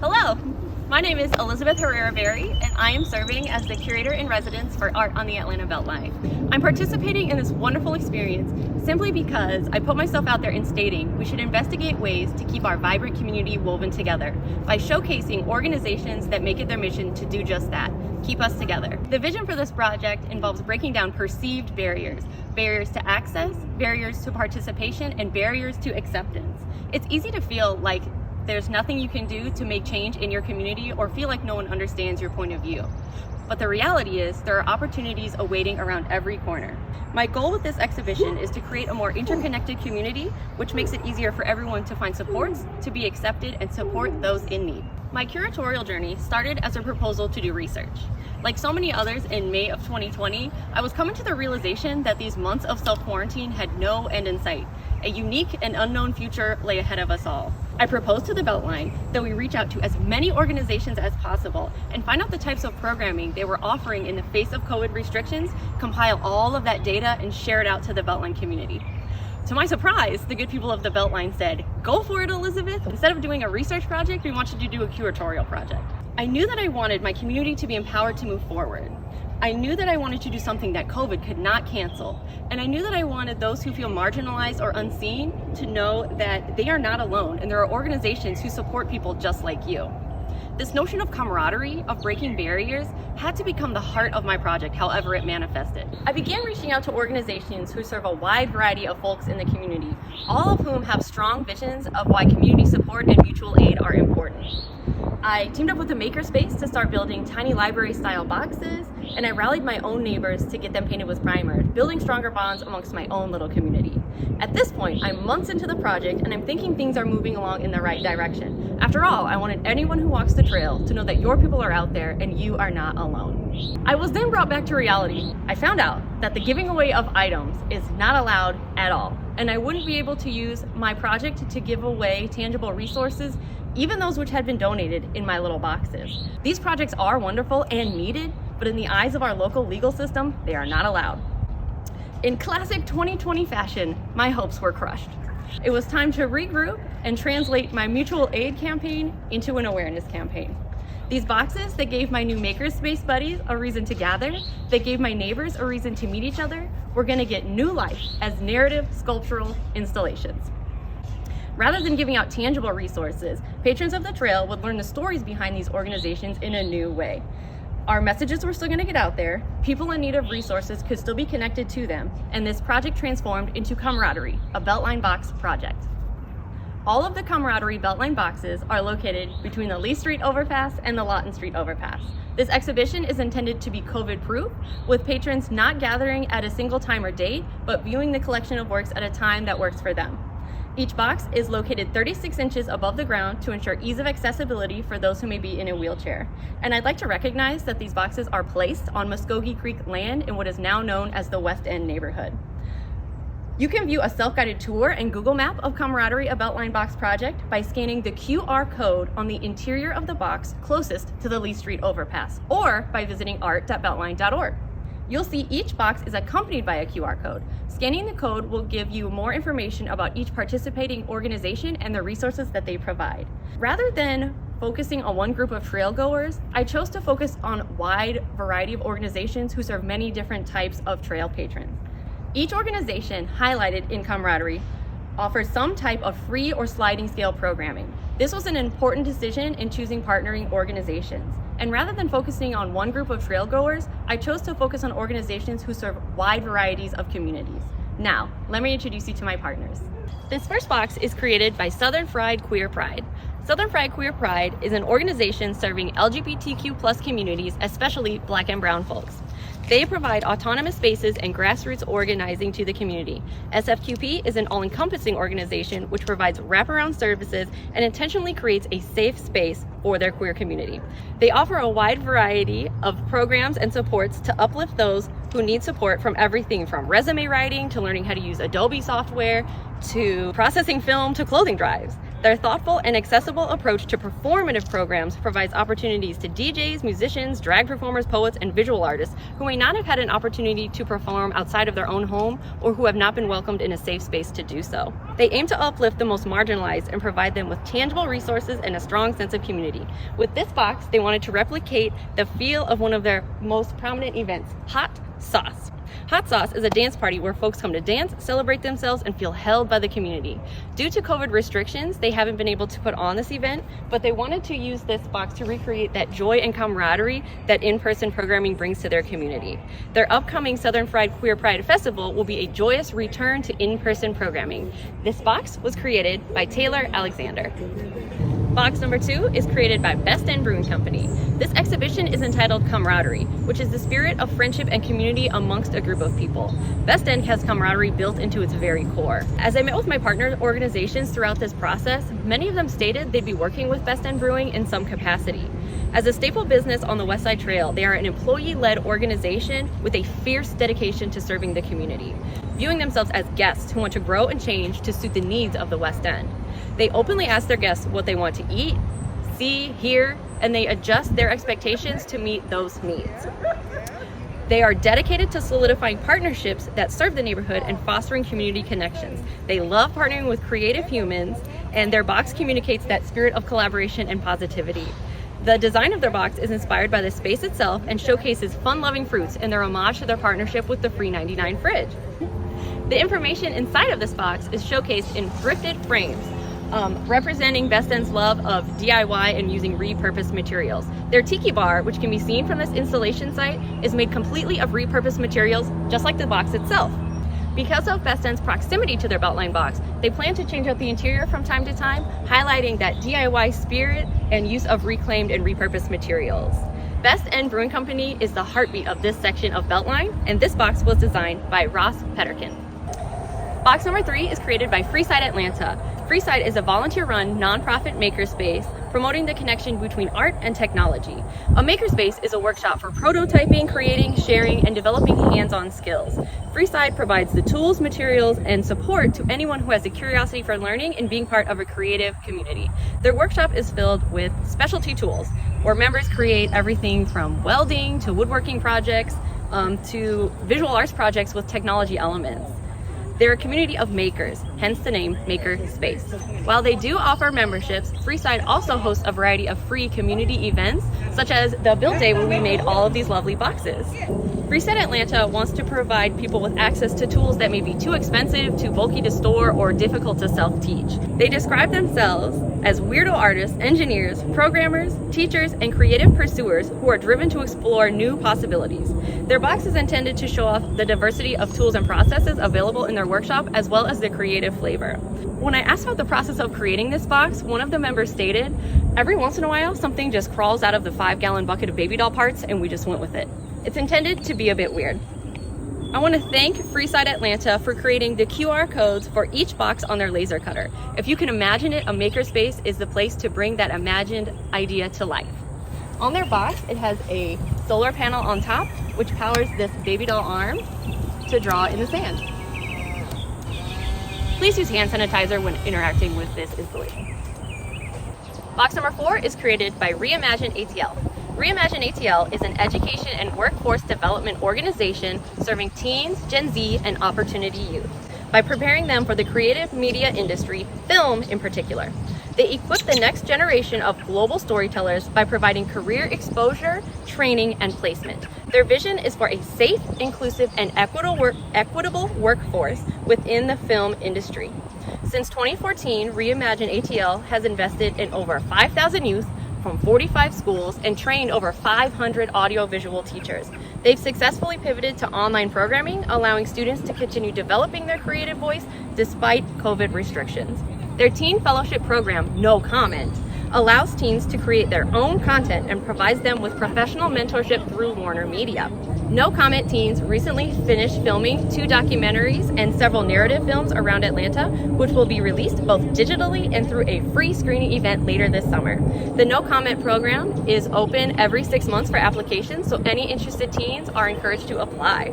Hello, my name is Elisabeth Herrera-Very, and I am serving as the Curator-in-Residence for Art on the Atlanta BeltLine. I'm participating in this wonderful experience simply because I put myself out there in stating we should investigate ways to keep our vibrant community woven together by showcasing organizations that make it their mission to do just that, keep us together. The vision for this project involves breaking down perceived barriers, barriers to access, barriers to participation, and barriers to acceptance. It's easy to feel like there's nothing you can do to make change in your community or feel like no one understands your point of view. But the reality is there are opportunities awaiting around every corner. My goal with this exhibition is to create a more interconnected community, which makes it easier for everyone to find supports, to be accepted, and support those in need. My curatorial journey started as a proposal to do research. Like so many others in May of 2020, I was coming to the realization that these months of self-quarantine had no end in sight. A unique and unknown future lay ahead of us all. I proposed to the BeltLine that we reach out to as many organizations as possible and find out the types of programming they were offering in the face of COVID restrictions, compile all of that data, and share it out to the BeltLine community. To my surprise, the good people of the BeltLine said, "Go for it, Elisabeth. Instead of doing a research project, we want you to do a curatorial project." I knew that I wanted my community to be empowered to move forward. I knew that I wanted to do something that COVID could not cancel. And I knew that I wanted those who feel marginalized or unseen to know that they are not alone and there are organizations who support people just like you. This notion of camaraderie, of breaking barriers, had to become the heart of my project, however it manifested. I began reaching out to organizations who serve a wide variety of folks in the community, all of whom have strong visions of why community support and mutual aid are important. I teamed up with the Makerspace to start building tiny library-style boxes, and I rallied my own neighbors to get them painted with primer, building stronger bonds amongst my own little community. At this point, I'm months into the project, and I'm thinking things are moving along in the right direction. After all, I wanted anyone who walks the trail to know that your people are out there and you are not alone. I was then brought back to reality. I found out that the giving away of items is not allowed at all, and I wouldn't be able to use my project to give away tangible resources, even those which had been donated in my little boxes. These projects are wonderful and needed, but in the eyes of our local legal system, they are not allowed. In classic 2020 fashion, my hopes were crushed. It was time to regroup and translate my mutual aid campaign into an awareness campaign. These boxes that gave my new Makerspace buddies a reason to gather, that gave my neighbors a reason to meet each other, were gonna get new life as narrative sculptural installations. Rather than giving out tangible resources, patrons of the trail would learn the stories behind these organizations in a new way. Our messages were still going to get out there, people in need of resources could still be connected to them, and this project transformed into Camaraderie, a BeltLine Box Project. All of the Camaraderie BeltLine boxes are located between the Lee Street Overpass and the Lawton Street Overpass. This exhibition is intended to be COVID-proof, with patrons not gathering at a single time or date, but viewing the collection of works at a time that works for them. Each box is located 36 inches above the ground to ensure ease of accessibility for those who may be in a wheelchair. And I'd like to recognize that these boxes are placed on Muskogee Creek land in what is now known as the West End neighborhood. You can view a self-guided tour and Google map of Camaraderie, a BeltLine Box Project by scanning the QR code on the interior of the box closest to the Lee Street Overpass, or by visiting art.beltline.org. You'll see each box is accompanied by a QR code. Scanning the code will give you more information about each participating organization and the resources that they provide. Rather than focusing on one group of trail goers, I chose to focus on a wide variety of organizations who serve many different types of trail patrons. Each organization highlighted in Camaraderie offers some type of free or sliding scale programming. This was an important decision in choosing partnering organizations. And rather than focusing on one group of trail goers, I chose to focus on organizations who serve wide varieties of communities. Now, let me introduce you to my partners. This first box is created by Southern Fried Queer Pride. Southern Fried Queer Pride is an organization serving LGBTQ+ communities, especially Black and Brown folks. They provide autonomous spaces and grassroots organizing to the community. SFQP is an all-encompassing organization which provides wraparound services and intentionally creates a safe space for their queer community. They offer a wide variety of programs and supports to uplift those who need support, from everything from resume writing to learning how to use Adobe software to processing film to clothing drives. Their thoughtful and accessible approach to performative programs provides opportunities to DJs, musicians, drag performers, poets, and visual artists who may not have had an opportunity to perform outside of their own home or who have not been welcomed in a safe space to do so. They aim to uplift the most marginalized and provide them with tangible resources and a strong sense of community. With this box, they wanted to replicate the feel of one of their most prominent events, Hot Sauce. Hot Sauce is a dance party where folks come to dance, celebrate themselves, and feel held by the community. Due to COVID restrictions, they haven't been able to put on this event, but they wanted to use this box to recreate that joy and camaraderie that in-person programming brings to their community. Their upcoming Southern Fried Queer Pride Festival will be a joyous return to in-person programming. This box was created by Taylor Alexander. Box number 2 is created by Best End Brewing Company. This exhibition is entitled Camaraderie, which is the spirit of friendship and community amongst a group of people. Best End has camaraderie built into its very core. As I met with my partner organizations throughout this process, many of them stated they'd be working with Best End Brewing in some capacity. As a staple business on the Westside Trail, they are an employee-led organization with a fierce dedication to serving the community, viewing themselves as guests who want to grow and change to suit the needs of the West End. They openly ask their guests what they want to eat, see, hear, and they adjust their expectations to meet those needs. They are dedicated to solidifying partnerships that serve the neighborhood and fostering community connections. They love partnering with creative humans, and their box communicates that spirit of collaboration and positivity. The design of their box is inspired by the space itself and showcases fun-loving fruits in their homage to their partnership with the Free 99 fridge. The information inside of this box is showcased in thrifted frames, representing Best End's love of DIY and using repurposed materials. Their tiki bar, which can be seen from this installation site, is made completely of repurposed materials, just like the box itself. Because of Best End's proximity to their BeltLine box, they plan to change out the interior from time to time, highlighting that DIY spirit and use of reclaimed and repurposed materials. Best End Brewing Company is the heartbeat of this section of BeltLine, and this box was designed by Ross Petterkin. Box number 3 is created by Freeside Atlanta. Freeside is a volunteer-run, nonprofit makerspace promoting the connection between art and technology. A makerspace is a workshop for prototyping, creating, sharing, and developing hands-on skills. Freeside provides the tools, materials, and support to anyone who has a curiosity for learning and being part of a creative community. Their workshop is filled with specialty tools, where members create everything from welding to woodworking projects to visual arts projects with technology elements. They're a community of makers, hence the name Maker Space. While they do offer memberships, Freeside also hosts a variety of free community events, such as the Build Day where we made all of these lovely boxes. Freeside Atlanta wants to provide people with access to tools that may be too expensive, too bulky to store, or difficult to self-teach. They describe themselves as weirdo artists, engineers, programmers, teachers, and creative pursuers who are driven to explore new possibilities. Their box is intended to show off the diversity of tools and processes available in their workshop, as well as the creative flavor. When I asked about the process of creating this box, one of the members stated, "Every once in a while, something just crawls out of the 5-gallon bucket of baby doll parts and we just went with it." It's intended to be a bit weird. I want to thank Freeside Atlanta for creating the QR codes for each box on their laser cutter. If you can imagine it, a makerspace is the place to bring that imagined idea to life. On their box, it has a solar panel on top, which powers this baby doll arm to draw in the sand. Please use hand sanitizer when interacting with this installation. Box number 4 is created by Reimagine ATL. Reimagine ATL is an education and workforce development organization serving teens, Gen Z, and opportunity youth by preparing them for the creative media industry, film in particular. They equip the next generation of global storytellers by providing career exposure, training, and placement. Their vision is for a safe, inclusive, and equitable workforce within the film industry. Since 2014, Reimagine ATL has invested in over 5,000 youth from 45 schools and trained over 500 audiovisual teachers. They've successfully pivoted to online programming, allowing students to continue developing their creative voice despite COVID restrictions. Their teen fellowship program, No Comment, allows teens to create their own content and provides them with professional mentorship through Warner Media. No Comment Teens recently finished filming 2 documentaries and several narrative films around Atlanta, which will be released both digitally and through a free screening event later this summer. The No Comment program is open every 6 months for applications, so any interested teens are encouraged to apply.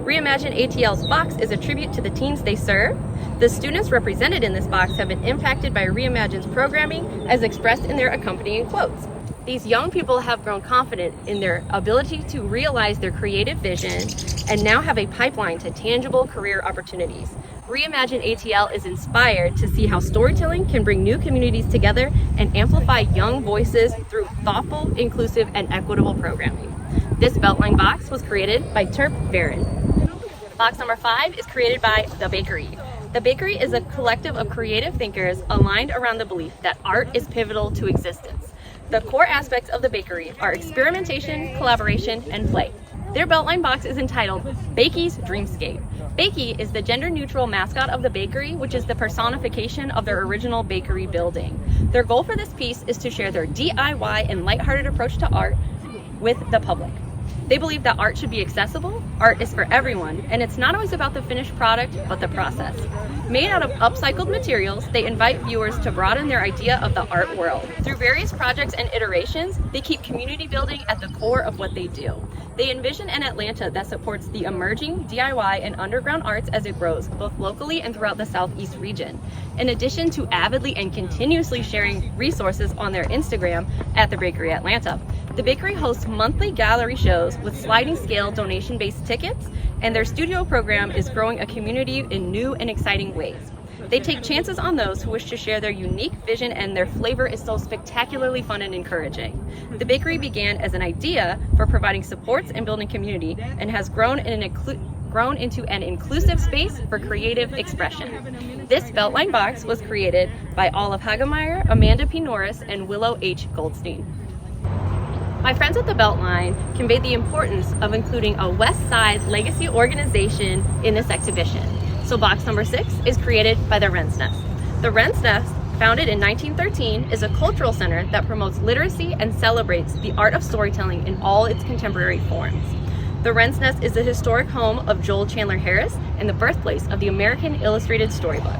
Reimagine ATL's box is a tribute to the teens they serve. The students represented in this box have been impacted by Reimagine's programming as expressed in their accompanying quotes. These young people have grown confident in their ability to realize their creative vision and now have a pipeline to tangible career opportunities. Reimagine ATL is inspired to see how storytelling can bring new communities together and amplify young voices through thoughtful, inclusive, and equitable programming. This BeltLine box was created by Varen. Box number 5 is created by The Bakery. The Bakery is a collective of creative thinkers aligned around the belief that art is pivotal to existence. The core aspects of The Bakery are experimentation, collaboration, and play. Their BeltLine box is entitled Bakey's Dreamscape. Bakey is the gender-neutral mascot of The Bakery, which is the personification of their original bakery building. Their goal for this piece is to share their DIY and lighthearted approach to art with the public. They believe that art should be accessible, art is for everyone, and it's not always about the finished product, but the process. Made out of upcycled materials, they invite viewers to broaden their idea of the art world. Through various projects and iterations, they keep community building at the core of what they do. They envision an Atlanta that supports the emerging DIY and underground arts as it grows, both locally and throughout the Southeast region. In addition to avidly and continuously sharing resources on their Instagram at The Bakery Atlanta, The Bakery hosts monthly gallery shows with sliding scale donation-based tickets, and their studio program is growing a community in new and exciting ways. They take chances on those who wish to share their unique vision, and their flavor is so spectacularly fun and encouraging. The Bakery began as an idea for providing supports and building community and has grown into an inclusive space for creative expression. This BeltLine box was created by Olive Hagemeyer, Amanda P. Norris, and Willow H. Goldstein. My friends at the BeltLine conveyed the importance of including a West Side legacy organization in this exhibition. So box number 6 is created by the Rens Nest. The Rens Nest, founded in 1913, is a cultural center that promotes literacy and celebrates the art of storytelling in all its contemporary forms. The Rens Nest is the historic home of Joel Chandler Harris and the birthplace of the American Illustrated Storybook.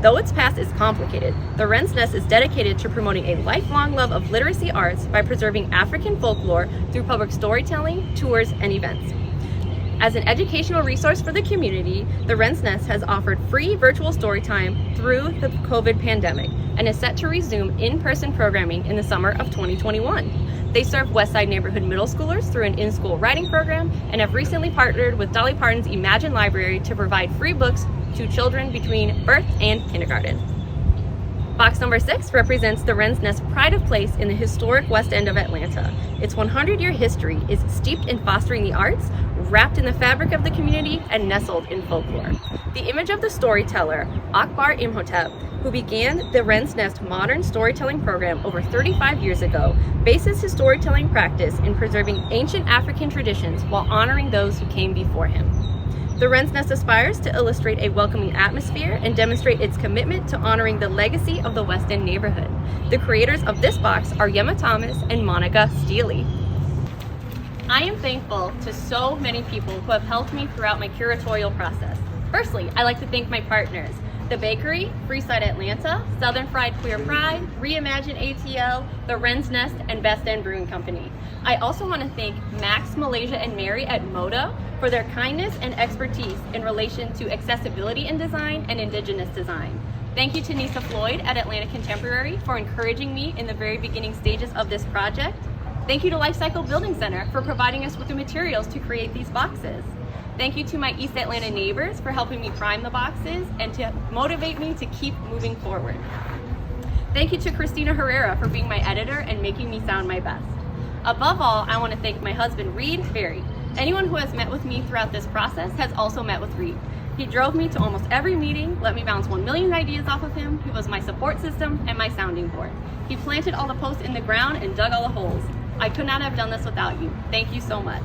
Though its past is complicated, the Rens Nest is dedicated to promoting a lifelong love of literacy arts by preserving African folklore through public storytelling, tours, and events. As an educational resource for the community, the Rens Nest has offered free virtual storytime through the COVID pandemic and is set to resume in-person programming in the summer of 2021. They serve Westside neighborhood middle schoolers through an in-school writing program and have recently partnered with Dolly Parton's Imagine Library to provide free books to children between birth and kindergarten. Box number 6 represents the Rens Nest pride of place in the historic West End of Atlanta. Its 100-year history is steeped in fostering the arts, wrapped in the fabric of the community, and nestled in folklore. The image of the storyteller, Akbar Imhotep, who began the Rens Nest modern storytelling program over 35 years ago, bases his storytelling practice in preserving ancient African traditions while honoring those who came before him. The Rens Nest aspires to illustrate a welcoming atmosphere and demonstrate its commitment to honoring the legacy of the West End neighborhood. The creators of this box are Yema Thomas and Monica Steely. I am thankful to so many people who have helped me throughout my curatorial process. Firstly, I'd like to thank my partners, The Bakery, Freeside Atlanta, Southern Fried Queer Pride, Reimagine ATL, the Rens Nest, and Best End Brewing Company. I also want to thank Max, Malaysia, and Mary at Moda for their kindness and expertise in relation to accessibility in design and indigenous design. Thank you to Nisa Floyd at Atlanta Contemporary for encouraging me in the very beginning stages of this project. Thank you to Lifecycle Building Center for providing us with the materials to create these boxes. Thank you to my East Atlanta neighbors for helping me prime the boxes and to motivate me to keep moving forward. Thank you to Christina Herrera for being my editor and making me sound my best. Above all, I want to thank my husband, Very. Anyone who has met with me throughout this process has also met with Reed. He drove me to almost every meeting, let me bounce 1 million ideas off of him. He was my support system and my sounding board. He planted all the posts in the ground and dug all the holes. I could not have done this without you. Thank you so much.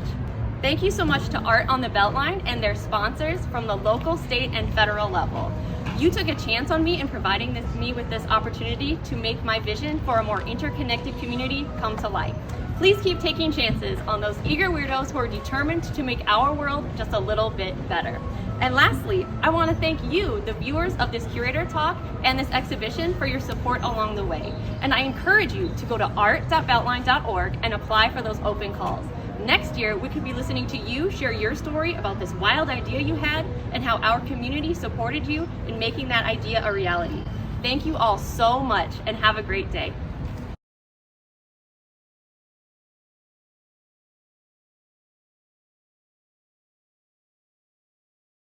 Thank you so much to Art on the BeltLine and their sponsors from the local, state, and federal level. You took a chance on me in providing me with this opportunity to make my vision for a more interconnected community come to life. Please keep taking chances on those eager weirdos who are determined to make our world just a little bit better. And lastly, I want to thank you, the viewers of this Curator Talk and this exhibition, for your support along the way. And I encourage you to go to art.beltline.org and apply for those open calls. Next year, we could be listening to you share your story about this wild idea you had and how our community supported you in making that idea a reality. Thank you all so much and have a great day.